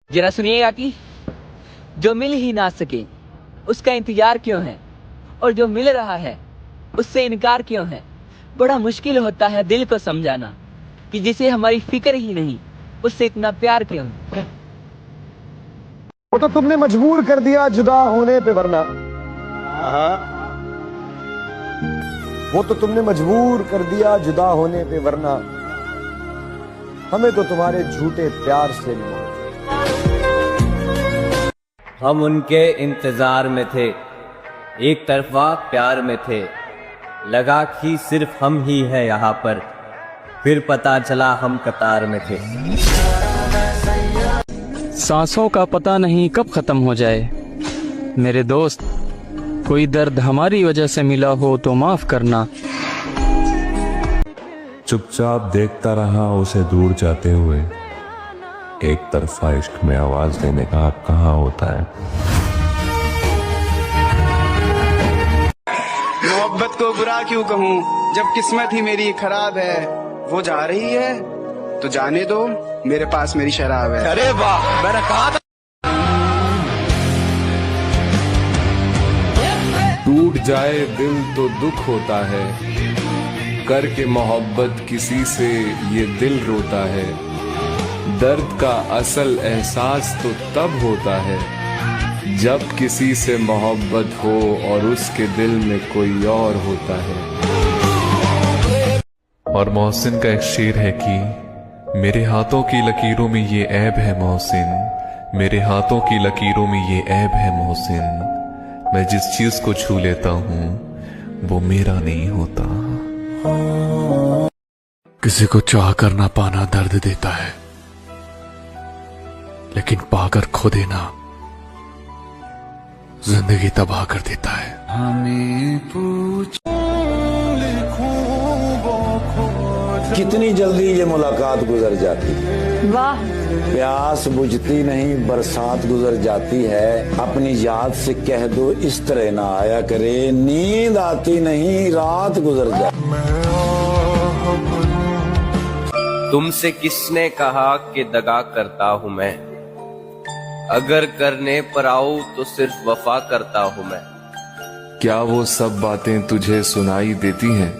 जरा सुनिएगा कि जो मिल ही ना सके उसका इंतजार क्यों है, और जो मिल रहा है उससे इनकार क्यों है। बड़ा मुश्किल होता है दिल को समझाना कि जिसे हमारी फिक्र ही नहीं उससे इतना प्यार क्यों है। वो तो तुमने मजबूर कर दिया जुदा होने पे, वरना वो तो तुमने मजबूर कर दिया जुदा होने पे, वरना हमें तो तुम्हारे झूठे प्यार से नहीं। हम उनके इंतजार में थे, एक तरफा प्यार में थे, लगा कि सिर्फ हम ही है यहाँ पर, फिर पता चला हम कतार में थे। सांसों का पता नहीं कब खत्म हो जाए। मेरे दोस्त, कोई दर्द हमारी वजह से मिला हो तो माफ करना। चुपचाप देखता रहा उसे दूर जाते हुए, एक तरफा इश्क में आवाज देने का हक कहाँ होता है। मोहब्बत को बुरा क्यों कहूँ जब किस्मत ही मेरी खराब है। वो जा रही है तो जाने दो, मेरे पास मेरी शराब है। अरे वाह, मैंने कहा था। टूट जाए दिल तो दुख होता है, करके मोहब्बत किसी से ये दिल रोता है। दर्द का असल एहसास तो तब होता है जब किसी से मोहब्बत हो और उसके दिल में कोई और होता है। और मोहसिन का एक शेर है कि मेरे हाथों की लकीरों में ये ऐब है मोहसिन, मेरे हाथों की लकीरों में ये ऐब है मोहसिन, मैं जिस चीज को छू लेता हूँ वो मेरा नहीं होता। किसी को चाह कर ना पाना दर्द देता है, लेकिन पाकर खो देना जिंदगी तबाह कर देता है। हमें पूछ कितनी जल्दी ये मुलाकात गुजर जाती है। वाह, प्यास बुझती नहीं बरसात गुजर जाती है। अपनी याद से कह दो इस तरह ना आया करे, नींद आती नहीं रात गुजर जाती। तुमसे किसने कहा कि दगा करता हूँ मैं, अगर करने पर आऊं तो सिर्फ वफा करता हूँ मैं। क्या वो सब बातें तुझे सुनाई देती हैं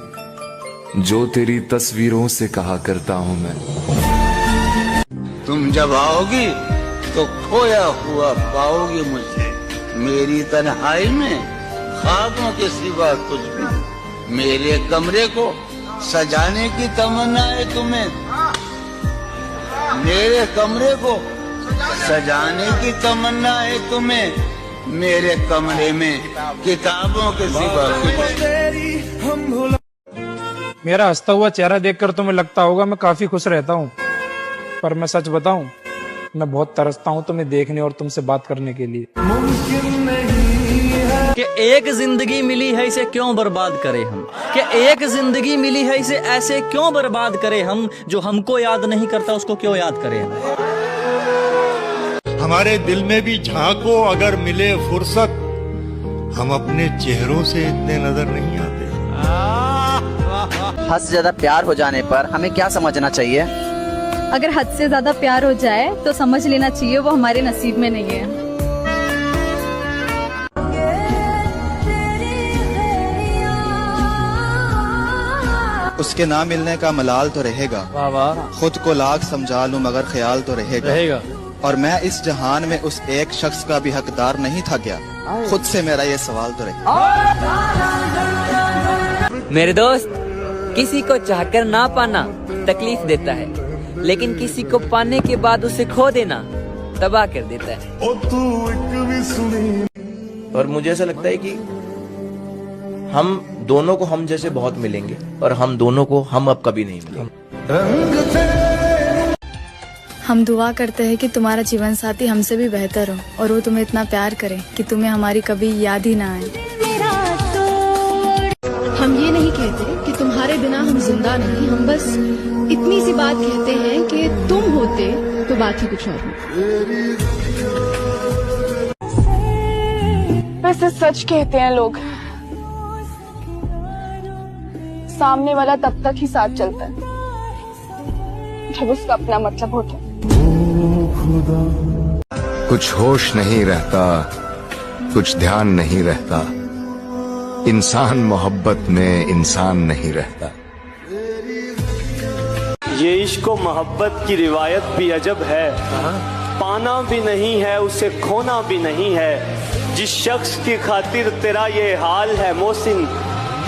जो तेरी तस्वीरों से कहा करता हूँ मैं। तुम जब आओगी तो खोया हुआ पाओगी मुझे, मेरी तन्हाई में ख्वाबों के सिवा कुछ भी नहीं। मेरे कमरे को सजाने की तमन्ना है तुम्हें, मेरे कमरे को सजाने की तमन्ना है तुम्हें, मेरे कमरे में किताबों के सिवा कुछ। मेरा हंसता हुआ चेहरा देखकर तुम्हें लगता होगा मैं काफी खुश रहता हूँ, पर मैं सच बताऊं, मैं बहुत तरसता हूँ तुम्हें देखने और तुमसे बात करने के लिए। मुमकिन नहीं है कि एक जिंदगी मिली है इसे क्यों बर्बाद करें हम, कि एक जिंदगी मिली है इसे ऐसे क्यों बर्बाद करें हम, जो हमको याद नहीं करता उसको क्यों याद करें हम। हमारे दिल में भी झांको अगर मिले फुर्सत, हम अपने चेहरों से इतने नजर नहीं आते। हद से ज्यादा प्यार हो जाने पर हमें क्या समझना चाहिए? अगर हद से ज्यादा प्यार हो जाए तो समझ लेना चाहिए वो हमारे नसीब में नहीं है। उसके ना मिलने का मलाल तो रहेगा, खुद को लाख समझा लूं मगर ख्याल तो रहेगा। और मैं इस जहान में उस एक शख्स का भी हकदार नहीं था क्या, खुद से मेरा ये सवाल तो रहेगा। मेरे दोस्त, किसी को चाहकर ना पाना तकलीफ देता है, लेकिन किसी को पाने के बाद उसे खो देना तबाह कर देता है। और मुझे ऐसा लगता है कि हम दोनों को हम जैसे बहुत मिलेंगे और हम दोनों को हम अब कभी नहीं मिलेंगे। हम दुआ करते हैं कि तुम्हारा जीवन साथी हमसे भी बेहतर हो और वो तुम्हें इतना प्यार करे कि तुम्हें हमारी कभी याद ही ना आए। हम ये नहीं कहते कि तुम्हारे बिना हम जिंदा नहीं, हम बस इतनी सी बात कहते हैं कि तुम होते तो बात ही कुछ और होती। वैसे सच कहते हैं लोग, सामने वाला तब तक ही साथ चलता है जब उसका अपना मतलब होता है। कुछ होश नहीं रहता, कुछ ध्यान नहीं रहता, इंसान मोहब्बत में इंसान नहीं रहता। ये इश्क व मोहब्बत की रिवायत भी अजब है, पाना भी नहीं है उसे खोना भी नहीं है। जिस शख्स की खातिर तेरा ये हाल है मोहसिन,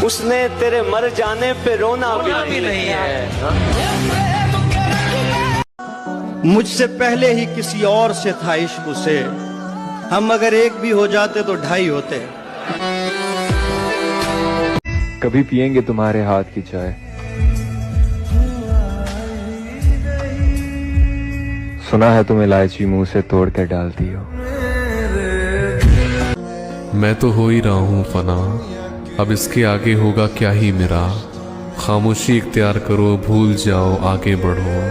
उसने तेरे मर जाने पे रोना भी नहीं है। मुझसे पहले ही किसी और से था इश्क उसे, हम अगर एक भी हो जाते तो ढाई होते। कभी पिएंगे तुम्हारे हाथ की चाय, सुना है तुम इलायची मुंह से तोड़ कर डालती हो। मैं तो हो ही रहा हूँ फना, अब इसके आगे होगा क्या ही मेरा। खामोशी इख्तियार करो, भूल जाओ, आगे बढ़ो।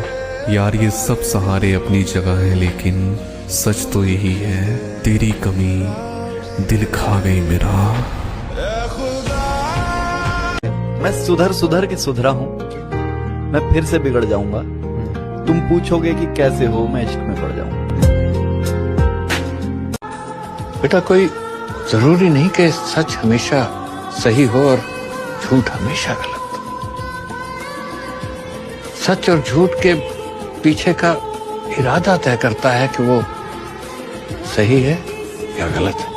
यार ये सब सहारे अपनी जगह है, लेकिन सच तो यही है, तेरी कमी दिल खा गई मेरा। मैं सुधर सुधर के सुधरा हूँ, मैं फिर से बिगड़ जाऊंगा। तुम पूछोगे कि कैसे हो, मैं इश्क में पड़ जाऊंगा। बेटा कोई जरूरी नहीं कि सच हमेशा सही हो और झूठ हमेशा गलत। सच और झूठ के पीछे का इरादा तय करता है कि वो सही है या गलत है।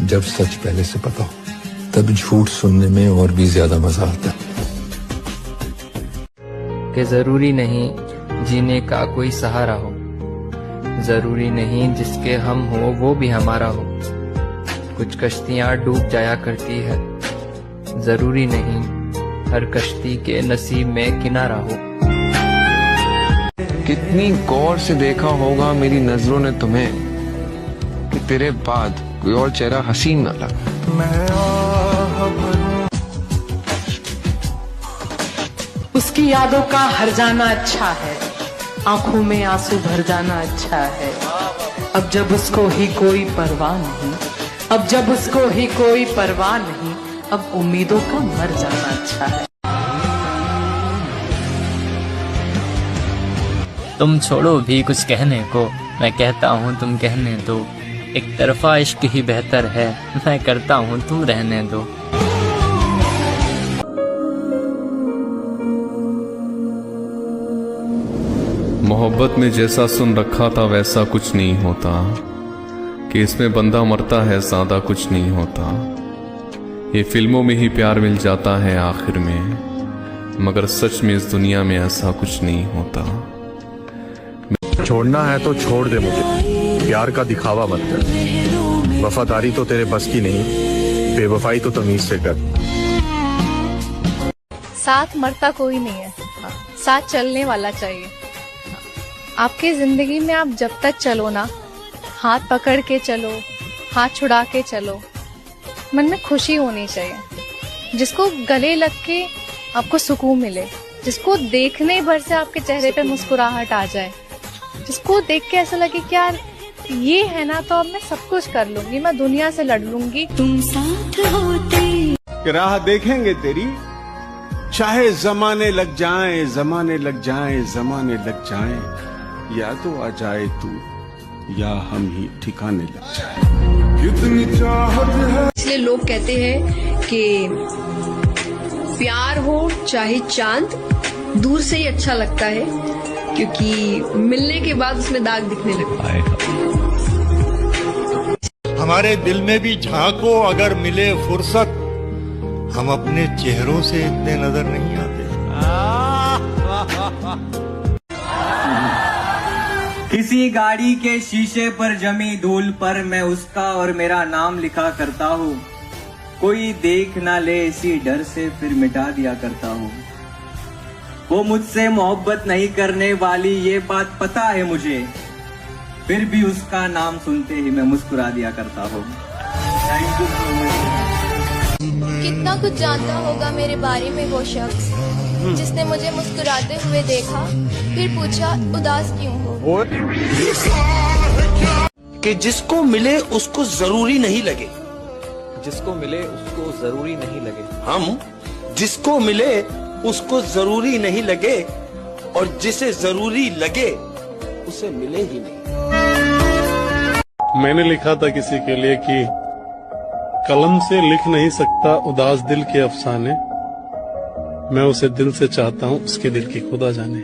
जब सच पहले से पता हो तब झूठ सुनने में और भी ज्यादा मजा आता है। कि जरूरी नहीं जीने का कोई सहारा हो, जरूरी नहीं जिसके हम हो वो भी हमारा हो। कुछ कश्तियां डूब जाया करती है, जरूरी नहीं हर कश्ती के नसीब में किनारा हो। कितनी गौर से देखा होगा मेरी नजरों ने तुम्हें कि तेरे बाद कोई और चेहरा हसीन न लगा। उसकी यादों का हर जाना अच्छा है, आंखों में आंसू भर जाना अच्छा है। अब जब उसको ही कोई परवाह नहीं, अब जब उसको ही कोई परवाह नहीं, अब उम्मीदों का मर जाना अच्छा है। तुम छोड़ो भी कुछ कहने को, मैं कहता हूँ तुम कहने दो। एक तरफा इश्क ही बेहतर है, मैं करता हूँ तुम रहने दो। मोहब्बत में जैसा सुन रखा था वैसा कुछ नहीं होता, कि इसमें बंदा मरता है ज्यादा कुछ नहीं होता। ये फिल्मों में ही प्यार मिल जाता है आखिर में, मगर सच में इस दुनिया में ऐसा कुछ नहीं होता। छोड़ना है तो छोड़ दे मुझे, प्यार का दिखावा मत कर। वफादारी तो तेरे बस की नहीं, बेवफाई तो तमीज से कर। साथ मरता कोई नहीं है, साथ चलने वाला चाहिए। आपकी जिंदगी में आप जब तक चलो ना, हाथ पकड़ के चलो, हाथ छुड़ा के चलो, मन में खुशी होनी चाहिए। जिसको गले लग के आपको सुकून मिले, जिसको देखने भर से आपके चेहरे पे मुस्कुराहट आ जाए, जिसको देख के ऐसा लगे कि यार ये है ना तो अब मैं सब कुछ कर लूंगी, मैं दुनिया से लड़ लूंगी। तुम साथ होते राह देखेंगे तेरी, चाहे जमाने लग जाएं, जमाने लग जाएं, जमाने लग जाएं, या तो आ जाए तू या हम ही ठिकाने लग जाए। कितनी चाहत है। इसलिए लोग कहते हैं कि प्यार हो चाहे चांद, दूर से ही अच्छा लगता है, क्योंकि मिलने के बाद उसमें दाग दिखने लगता है। हमारे दिल में भी झांको अगर मिले फुर्सत, हम अपने चेहरों से इतने नजर नहीं आते। किसी गाड़ी के शीशे पर जमी धूल पर मैं उसका और मेरा नाम लिखा करता हूँ। कोई देख ना ले इसी डर से फिर मिटा दिया करता हूँ। वो मुझसे मोहब्बत नहीं करने वाली ये बात पता है मुझे, फिर भी उसका नाम सुनते ही मैं मुस्कुरा दिया करता हूँ। Thank you so much. कितना कुछ जानता होगा मेरे बारे में वो शख्स, जिसने मुझे मुस्कुराते हुए देखा, फिर पूछा उदास क्यों हो। कि जिसको मिले उसको जरूरी नहीं लगे, जिसको मिले उसको जरूरी नहीं लगे। हम जिसको मिले उसको जरूरी नहीं लगे, और जिसे जरूरी लगे उसे मिले ही नहीं। मैंने लिखा था किसी के लिए कि कलम से लिख नहीं सकता उदास दिल के अफसाने, मैं उसे दिल से चाहता हूँ, उसके दिल की खुदा जाने।